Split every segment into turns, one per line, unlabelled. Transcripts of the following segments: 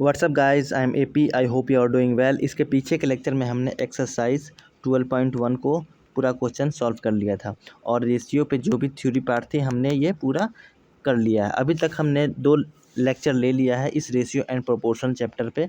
WhatsApp guys, I am AP. I hope you are doing well. इसके पीछे के lecture में हमने एक्सरसाइज 12.1 को पूरा क्वेश्चन सॉल्व कर लिया था और रेशियो पे जो भी थ्योरी पार्ट थे हमने ये पूरा कर लिया है। अभी तक हमने 2 लेक्चर ले लिया है इस रेशियो एंड प्रोपोर्शन चैप्टर पे।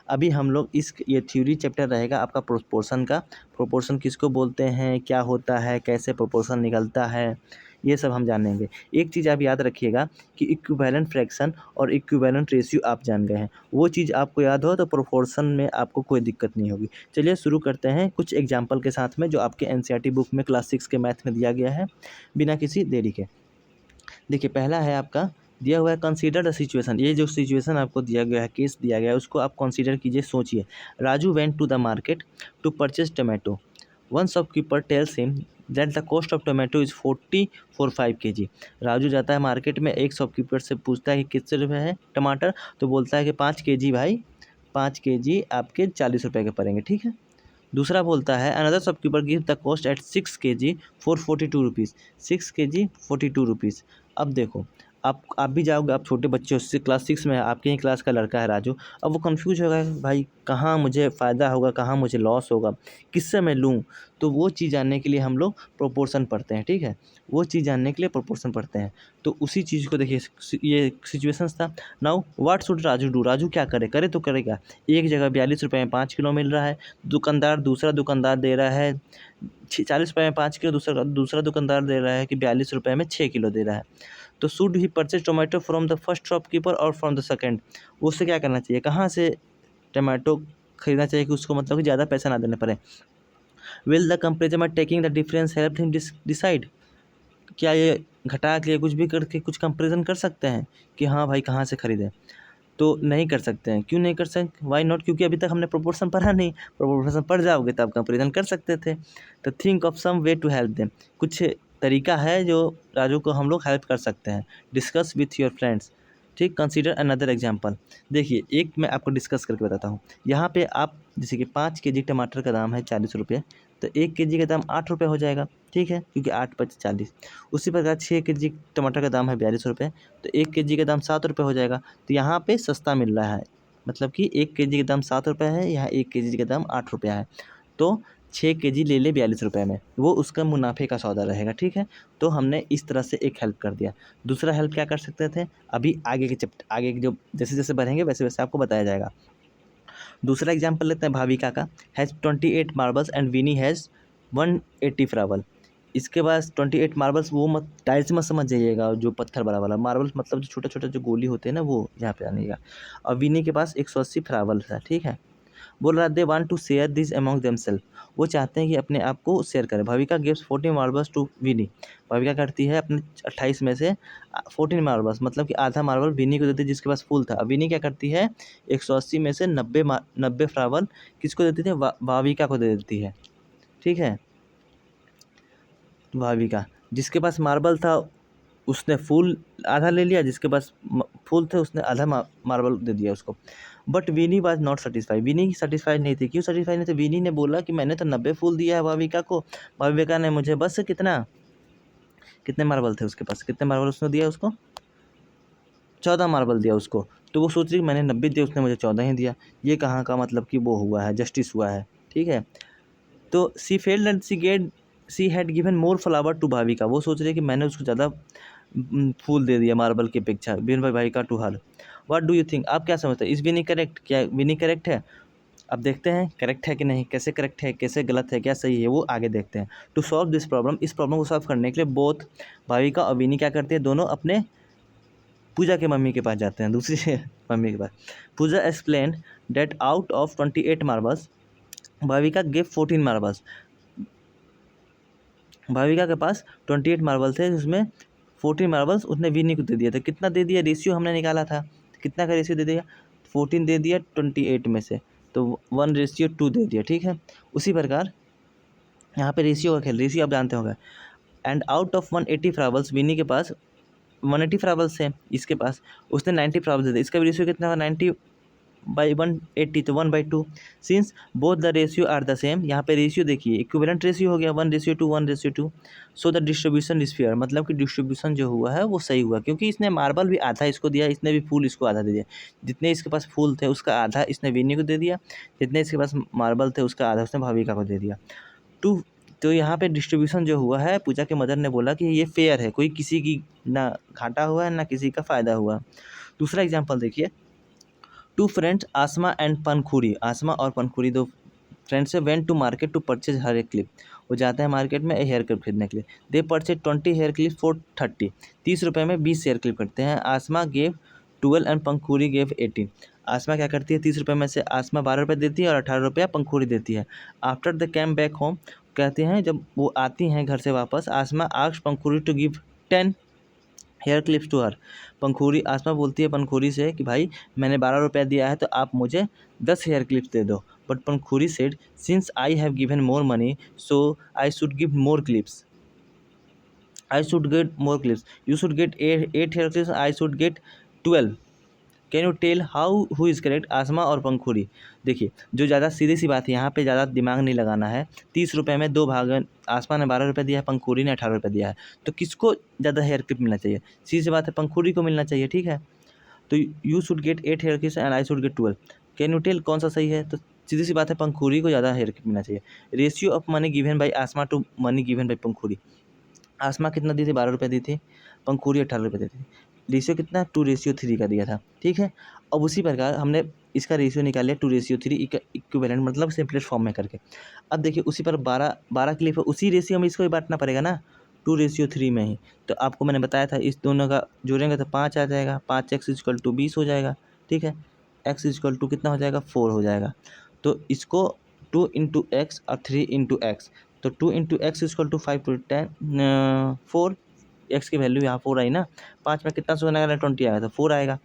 अभी हम लोग ये थ्योरी चैप्टर रहेगा आपका प्रोपोर्शन का। प्रोपोर्शन किसको बोलते हैं, क्या होता है, कैसे प्रोपोर्शन निकलता है, ये सब हम जानेंगे। एक चीज़ आप याद रखिएगा कि इक्विवेलेंट फ्रैक्शन और इक्विवेलेंट रेशियो आप जान गए हैं, वो चीज़ आपको याद हो तो प्रोपोर्शन में आपको कोई दिक्कत नहीं होगी। चलिए शुरू करते हैं कुछ एग्जाम्पल के साथ में जो आपके एनसीईआरटी बुक में क्लास 6 के मैथ में दिया गया है, बिना किसी देरी के। देखिए पहला है आपका दिया हुआ है कंसीडर द सिचुएशन। ये जो सिचुएशन आपको दिया गया है, केस दिया गया है, उसको आप कंसीडर कीजिए, सोचिए। Raju went to the market to purchase tomato. One shopkeeper tells him that the cost of tomato is 40 for 5 kg। Raju जाता है मार्केट में, एक शॉपकीपर से पूछता है कि कितने रुपये है टमाटर, तो बोलता है कि 5 kg भाई, 5 kg आपके 40 रुपये के पड़ेंगे, ठीक है। दूसरा बोलता है another shopkeeper give the cost at 6 kg for 42 rupees. 6 kg 42 rupees. अब देखो, आप भी जाओगे, आप छोटे बच्चे हो, क्लास 6 में है, आपके ही क्लास का लड़का है राजू। अब वो कंफ्यूज होगा कि भाई कहाँ मुझे फ़ायदा होगा, कहाँ मुझे लॉस होगा, किससे मैं लूँ। तो वो चीज़ जानने के लिए हम लोग प्रोपोर्शन पढ़ते हैं, ठीक है। वो चीज़ जानने के लिए प्रोपोर्शन पढ़ते हैं। तो उसी चीज़ को देखिए, ये सिचुएशंस था। Now what should Raju do. Raju क्या करे, करे तो करेगा। एक जगह 42 रुपये में 5 किलो मिल रहा है, दूसरा दुकानदार दे रहा है 40 रुपये में 5 किलो, दूसरा दुकानदार दे रहा है कि 42 रुपये में 6 किलो दे रहा है। तो should he purchase tomato from the first shopkeeper और फ्रॉम द सेकंड। उससे क्या करना चाहिए, कहाँ से टोमेटो खरीदना चाहिए कि उसको मतलब कि ज़्यादा पैसा ना देने पड़े। Will the comparison by taking the difference help him decide. क्या ये घटा के कुछ भी करके कुछ कंपेरिजन कर सकते हैं कि हाँ भाई कहाँ से खरीदें। तो नहीं कर सकते हैं। क्यों नहीं कर सकते, वाई नॉट, क्योंकि अभी तक हमने प्रोपोर्शन पढ़ा नहीं। प्रोपोर्शन पढ़ जाओगे तो आप कंपेरिजन कर सकते थे। तो think of some way to help them. कुछ तरीका है जो राजू को हम लोग हेल्प कर सकते हैं। डिस्कस विथ योर फ्रेंड्स, ठीक। Consider another example. देखिए एक मैं आपको डिस्कस करके बताता हूँ। यहाँ पे आप जैसे कि 5 kg टमाटर का दाम है 40 रुपये, तो 1 kg का दाम 8 रुपये हो जाएगा, ठीक है, क्योंकि 8 × 40। उसी प्रकार 6 kg टमाटर का दाम है 42 रुपये, तो 1 kg का दाम 7 रुपये हो जाएगा। तो यहाँ पे सस्ता मिल रहा है, मतलब कि 1 kg का दाम 7 रुपये है, यहाँ 1 kg का दाम 8 रुपया है। तो 6 kg ले ले 42 रुपये में, वो उसका मुनाफे का सौदा रहेगा, ठीक है। तो हमने इस तरह से एक हेल्प कर दिया। दूसरा हेल्प क्या कर सकते थे, अभी आगे के जो जैसे जैसे बढ़ेंगे वैसे वैसे आपको बताया जाएगा। दूसरा एग्जाम्पल लेते हैं भाविका का। Has 28 marbles and Vini has 180 फ्रावल। इसके पास 28 मार्बल्स, वो मत टाइल्स मत समझ जाइएगा, जो पत्थर बड़ा वाला मार्बल्स मतलब जो छोटा छोटा जो गोली होते हैं ना, वो यहाँ पे आनेगा। और विनी के पास 180 फ्रावल्स है, ठीक है। बोल रहा है they want to share this among themself. वो चाहते हैं कि अपने आप को शेयर करें। Bhavika gives 14 marbles to Vini. Bhavika करती है अपने 28 में से 14 मार्बल्स, मतलब कि आधा मार्बल विनी को देती है जिसके पास फुल था। अब विनी क्या करती है, 180 में से 90 फ्रावल किसको देती थी, भाविका को दे देती है, ठीक है। भाविका, जिसके पास मार्बल था उसने फूल आधा ले लिया, जिसके पास फूल थे उसने आधा मार्बल दे दिया उसको। But Vini was not satisfied. Vini satisfied नहीं थी। क्यों सेटिस्फाइड नहीं थी, विनी ने बोला कि मैंने तो 90 फूल दिया है भाविका को, भाविका ने मुझे बस कितने मार्बल थे उसके पास, कितने मार्बल उसने दिया उसको, 14 मार्बल दिया उसको। तो वो सोच रही मैंने 90 दिया, उसने मुझे 14 ही दिया। ये कहाँ का मतलब कि वो हुआ है, जस्टिस हुआ है, ठीक है। तो she failed and she had given more flower to Bhavika. वो सोच रही है कि मैंने उसको ज़्यादा फूल दे दिया मार्बल की अपेक्षा, been Bhavika to her. What do you think, आप क्या समझते हैं, इस विनी करेक्ट, क्या विनी करेक्ट है। अब देखते हैं करेक्ट है कि नहीं, कैसे करेक्ट है, कैसे गलत है, क्या सही है, वो आगे देखते हैं। टू सॉल्व दिस प्रॉब्लम, इस प्रॉब्लम को सॉल्व करने के लिए बोथ भाविका और विनी क्या करते हैं, दोनों अपने पूजा के मम्मी के पास जाते हैं, दूसरी मम्मी के पास। Pooja explain that out of 28 marbles Bhavika give 14 marbles. Bhavika के पास 28 मार्बल थे, जिसमें 14 मार्बल्स उसने विनी को दे दिया था। कितना दे दिया, रेशियो हमने निकाला था, कितना का रेशियो दे दिया, 14 दे दिया 28 में से, तो 1:2 दे दिया, ठीक है। उसी प्रकार यहाँ पे रेशियो का खेल, रेशियो आप जानते होंगे। एंड आउट ऑफ 180 फ्रावल्स, विनी के पास 180 फ्रावल्स हैं, इसके पास उसने 90 फ्रावल्स दे दिए। इसका भी रेशियो कितना हुआ, 90 बाई 180 तो 1/2। Since both the ratio are the same, यहाँ पे रेशियो देखिए इक्विवेलेंट रेशियो हो गया 1:2 1:2। So the distribution is fair, मतलब कि डिस्ट्रीब्यूशन जो हुआ है वो सही हुआ, क्योंकि इसने मार्बल भी आधा इसको दिया, इसने भी फूल इसको आधा दे दिया। जितने इसके पास फूल थे उसका आधा इसने विनी को दे दिया, जितने इसके पास मार्बल थे उसका आधा उसने भाविका को दे दिया। टू तो यहाँ पे डिस्ट्रीब्यूशन जो हुआ है, पूजा के मदर ने बोला कि ये फेयर है, कोई किसी की ना घाटा हुआ है ना किसी का फ़ायदा हुआ। दूसरा एग्जाम्पल देखिए, two friends Aasma and Pankhuri, Aasma और पनखुरी दो फ्रेंड्स से went to market to purchase hair clip, वो जाते हैं मार्केट में हेयर क्लिप खरीदने के लिए। They purchase 20 hair clip for 30, 30 रुपये में 20 हेयर क्लिप खरीदते हैं। Aasma gave 12 and Pankhuri gave 18, Aasma क्या करती है 30 रुपये में से आसमा 12 रुपये देती है और 18 रुपया पंखुरी देती है। After the came back home, कहते हैं जब वो आती हैं घर से वापस, Asma asked Pankhuri to give 10 hair clips to her, Pankhuri Asma बोलती है पंखुरी से कि भाई मैंने 12 रुपया दिया है तो आप मुझे 10 हेयर क्लिप्स दे दो। But Pankhuri said since I have given more money so I should give more clips, I should get more clips, you should get 8 hair clips, I should get 12। Can you tell how who is correct, Asma और पंखुरी। देखिए जो ज़्यादा सीधी सी बात है, यहाँ पे ज़्यादा दिमाग नहीं लगाना है। 30 रुपये में दो भाग, आसमा ने 12 रुपये दिया है, पंखुरी ने 18 रुपये दिया है, तो किसको ज़्यादा हेयर क्लिप मिलना चाहिए? सीधी सी बात है, पंखुरी को मिलना चाहिए, ठीक है। तो you should get 8 hair clips and I should get 12, can you tell कौन सा सही है? तो सीधी सी बात है, पंखुरी को ज़्यादा हेयर क्लिप मिलना चाहिए। Ratio of money given by Asma to money given by Pankhuri, Asma कितना दी थी? 12 रुपये दी थी, पंखुरी 18 रुपये दी थी। रेशियो कितना? 2:3 का दिया था, ठीक है। अब उसी प्रकार हमने इसका रेशियो निकाल लिया 2:3 इक्विवेलेंट, मतलब सिंपलेस्ट फॉर्म में करके। अब देखिए उसी पर 12 क्लिप है, उसी रेशियो में इसको ही बांटना पड़ेगा ना, 2:3 में ही। तो आपको मैंने बताया था इस दोनों का जोड़ेंगे तो 5 आ जाएगा, 5x = 20 हो जाएगा, ठीक है। x = कितना हो जाएगा? 4 हो जाएगा। तो इसको 2 × x और 3 × x, तो 2 × x = 5 to 10 4, x की वैल्यू यहाँ 4 आई ना, 5 में कितना सोना आएगा? 20 आएगा, तो 4 आएगा।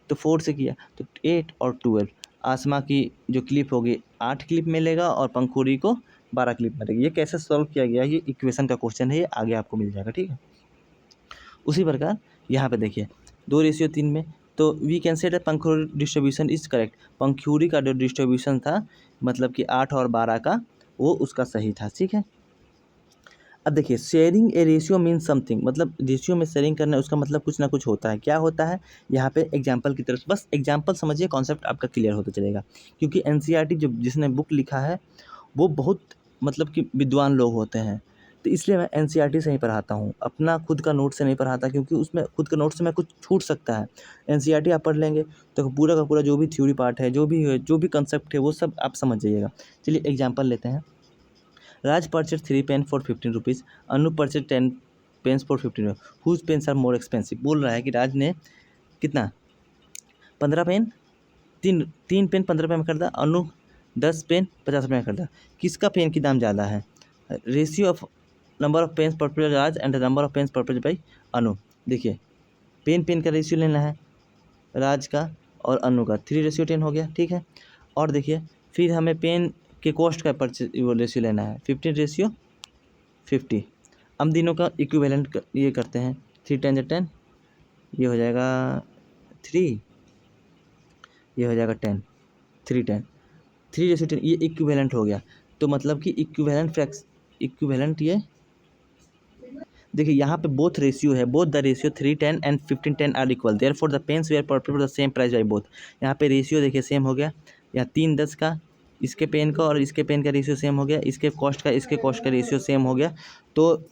तो 4 से किया तो 8 और 12, आसमा की जो क्लिप होगी 8 क्लिप मिलेगा और पंखुरी को 12 क्लिप मिलेगी। ये कैसे सॉल्व किया गया, ये इक्वेशन का क्वेश्चन है, ये आगे आपको मिल जाएगा, ठीक है। उसी प्रकार यहाँ पे देखिए 2:3 में, तो we can say that Pankhuri distribution is correct, Pankhuri का जो डिस्ट्रीब्यूशन था मतलब कि 8 और 12 का, वो उसका सही था, ठीक है। अब देखिए शेयरिंग ए रेशियो मीन्स समथिंग, मतलब रेशियो में शेयरिंग करना उसका मतलब कुछ ना कुछ होता है। क्या होता है? यहाँ पे एग्जांपल की तरफ, बस एग्जांपल समझिए, कॉन्सेप्ट आपका क्लियर होता चलेगा। क्योंकि एनसीईआरटी जो जिसने बुक लिखा है वो बहुत मतलब कि विद्वान लोग होते हैं, तो इसलिए मैं एनसीईआरटी से ही पढ़ाता हूँ, अपना खुद का नोट से नहीं पढ़ाता, क्योंकि उसमें खुद का नोट से मैं कुछ छूट सकता है। एनसीईआरटी आप पढ़ लेंगे तो पूरा का पूरा जो भी थ्योरी पार्ट है, जो भी कंसेप्ट है, वो सब आप समझ जाइएगा। चलिए एग्जाम्पल लेते हैं। Raj purchase 3 pen for 15 rupees, Anu purchase 10 pens for 15 rupees, whose pens are more expensive. बोल रहा है कि राज ने कितना 15 पेन, तीन पेन 15 रुपये में खरीदा, अनु 10 पेन 50 रुपये में खरीदा, किसका पेन की दाम ज़्यादा है? Ratio of number of pens purchase Raj and the number of pens purchase by Anu. देखिए पेन का रेशियो लेना है राज का और अनु का, 3:10 हो गया, ठीक है। और देखिए फिर हमें पेन के कॉस्ट का परचेज वो रेशियो लेना है 15:50। हम तीनों का इक्विवेलेंट ये करते हैं, 3 × 10 ये हो जाएगा 3, ये हो जाएगा 10, 3 3:10 ये इक्विवेलेंट हो गया। तो मतलब कि इक्विवेलेंट ये देखिए यहाँ पे बोथ रेशियो है, both the ratio 3:10 and 15:10 are equal, therefore the pens were purchased for the same price by both. यहाँ पे रेशियो देखिए सेम हो गया, यहाँ 3:10 का इसके पेन का और इसके पेन का रेशियो सेम हो गया, इसके कॉस्ट का इसके कॉस्ट का रेशियो सेम हो गया, तो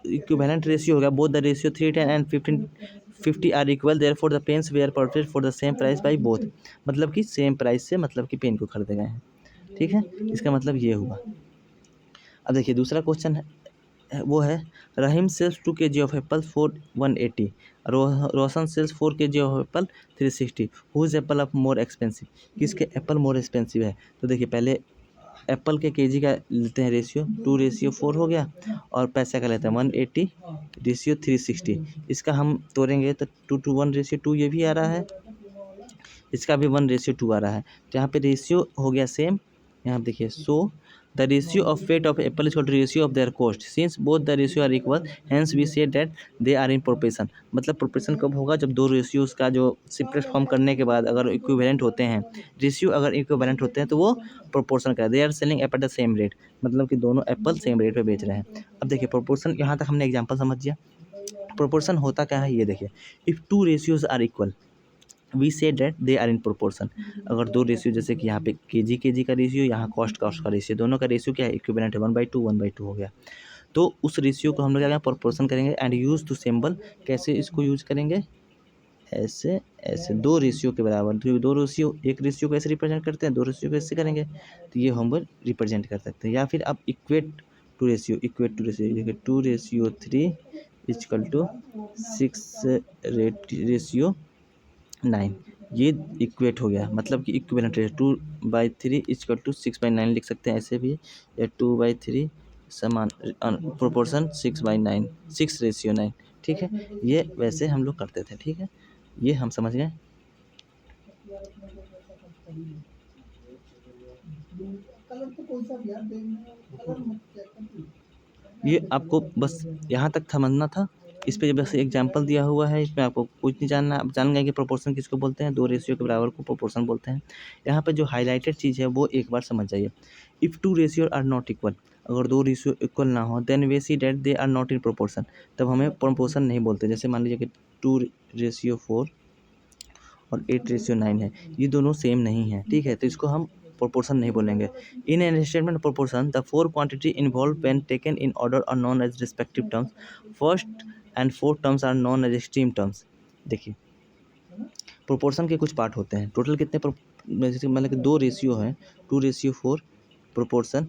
इक्विवेलेंट रेशियो हो गया। Both the ratio 3:10 and 15:50 are equal, therefore the pens were purchased for the same price by both, मतलब कि सेम प्राइस से मतलब कि पेन को खरीदे गए हैं, ठीक है। इसका मतलब ये हुआ। अब देखिए दूसरा क्वेश्चन है, वो है Rahim sells 2 kg of apple for 180, Roshan sells 4 kg of apple 360, whose apple of more expensive, किसके एप्पल मोर एक्सपेंसिव है? तो देखिए पहले एप्पल के केजी का लेते हैं रेशियो, 2:4 हो गया, और पैसा का लेते हैं 180 रेशियो 360, इसका हम तोड़ेंगे तो 2:1:2 ये भी आ रहा है, इसका भी 1:2 आ रहा है। तो यहाँ पे रेशियो हो गया सेम, यहाँ देखिए, so the ratio of weight of apple is to ratio of their cost, since both the ratio are equal hence we say that they are in proportion. मतलब प्रोपोर्शन कब होगा, जब दो रेशियोज का जो सिम्पलेस्ट फॉर्म करने के बाद अगर इक्विवेलेंट होते हैं, रेशियो अगर इक्विवेलेंट होते हैं तो वो प्रोपोर्शन का, they are selling apple at the same rate, मतलब कि दोनों एप्पल सेम रेट पे बेच रहे हैं। अब देखिए प्रोपोर्शन, यहाँ तक हमने एग्जाम्पल समझ लिया। प्रोपोर्शन होता क्या है, ये देखिए, if two ratios are equal we say that they are in proportion. अगर दो रेशियो, जैसे कि यहाँ पे के जी का रेशियो, यहाँ कॉस्ट का रेशियो, दोनों का रेशियो क्या है, इक्विवेलेंट है, 1/2 हो गया। तो उस रेशियो को हम लोग क्या करेंगे, प्रोपोर्शन करेंगे एंड यूज टू सिंबल। कैसे इसको यूज करेंगे, ऐसे ऐसे दो रेशियो के बराबर, तो दो रेशियो, एक रेशियो को ऐसे रिप्रेजेंट करते हैं, दो रेशियो को ऐसे करेंगे, तो ये हम लोग रिप्रेजेंट कर सकते हैं। या फिर आप इक्वेट टू रेशियो देखिए, 2:3 इजकल टू 6:9, ये इक्वेट हो गया, मतलब कि इक्विवेलेंट है। 2/3 इजकल टू 6/9 लिख सकते हैं ऐसे भी, या 2/3 समान प्रोपोर्शन 6/9, 6:9, ठीक है। ये वैसे हम लोग करते थे, ठीक है, ये हम समझ गए। ये आपको बस यहाँ तक समझना था। इस पे बस एग्जांपल दिया हुआ है, इसमें आपको कुछ नहीं जानना। आप जान गए कि प्रोपोर्शन किसको बोलते हैं, दो रेशियो के बराबर को प्रोपोर्शन बोलते हैं। यहाँ पे जो हाईलाइटेड चीज़ है वो एक बार समझ जाइए। If two ratio are not equal, अगर दो रेशियो इक्वल ना हो, then we see that they are not in proportion, तब हमें प्रोपोर्शन नहीं बोलते। जैसे मान लीजिए कि 2:4 और 8:9 है, ये दोनों सेम नहीं है, ठीक है, तो इसको हम प्रोपोर्शन नहीं बोलेंगे। In an statement proportion the four quantity involve when taken in order are known as respective terms, first and fourth terms are known as extreme terms. देखिए प्रोपोर्शन के कुछ पार्ट होते हैं, टोटल कितने जैसे मतलब कि दो रेशियो है, 2:4 प्रोपोर्शन,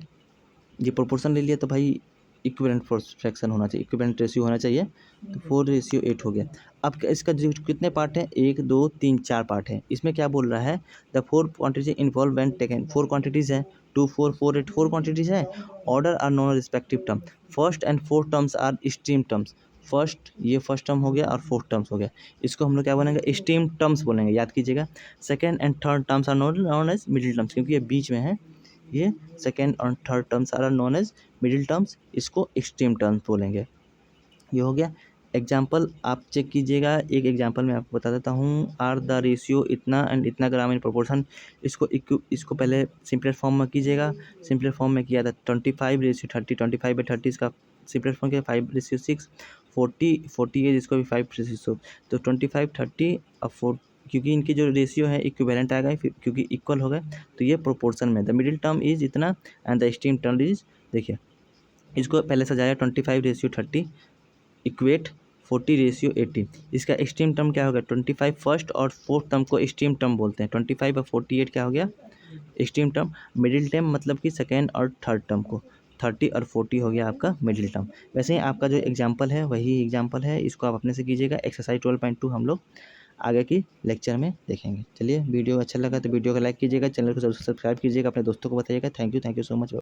ये प्रोपोर्शन ले लिया तो भाई इक्विवेलेंट फ्रैक्शन होना चाहिए, इक्विवेलेंट रेशियो होना चाहिए, तो 4:8 हो गया। अब इसका जो कितने पार्ट हैं, 1 2 3 4 पार्ट हैं। इसमें क्या बोल रहा है, the four quantity involve when taken, four quantities हैं, 2 4 4 8 फोर क्वांटिटीज़ हैं। Order are known respective term, first and fourth terms are extreme terms. First, ये फर्स्ट टर्म हो गया और फोर्थ टर्म्स हो गया, इसको हम लोग क्या बोलेंगे, स्ट्रीम टर्म्स बोलेंगे, याद कीजिएगा। Second and third terms are known as middle terms, क्योंकि ये बीच में है, ये सेकेंड और third terms are known as middle terms, इसको एक्सट्रीम टर्म्स बोलेंगे। ये हो गया। एग्जाम्पल आप चेक कीजिएगा, एक एग्जाम्पल मैं आपको बता देता हूँ। आर द रेशियो इतना एंड इतना ग्राम इन प्रोपोर्शन, इसको पहले सिंपलेस्ट फॉर्म में कीजिएगा। सिंपलेस्ट फॉर्म में किया था 25:30, 25/30 इसका सिंपलेस्ट फॉर्म किया, 5:6, 40 है जिसको भी 5:6, तो 25:30 और 4, क्योंकि इनकी जो रेशियो है इक्विवेलेंट आएगा, क्योंकि इक्वल हो गए, तो ये प्रोपोर्शन में द मिडिल टर्म इज इतना and the extreme term is, देखिए इसको पहले सजाया 25:30 इक्वेट 40:80। इसका एक्सट्रीम टर्म क्या हो गया, 25 फर्स्ट और फोर्थ टर्म को एक्सट्रीम टर्म बोलते हैं। 25 और 48 क्या हो गया, एक्सट्रीम टर्म। मिडिल टर्म मतलब कि सेकेंड और थर्ड टर्म को, 30 और 40 हो गया आपका मिडिल टर्म। वैसे ही आपका जो एग्जाम्पल है वही एग्जाम्पल है, इसको आप अपने से कीजिएगा। एक्सरसाइज 12.2 हम लोग आगे की लेक्चर में देखेंगे। चलिए, वीडियो अच्छा लगा तो वीडियो को लाइक कीजिएगा, चैनल को सब्सक्राइब कीजिएगा, अपने दोस्तों को बताइएगा। Thank you so much.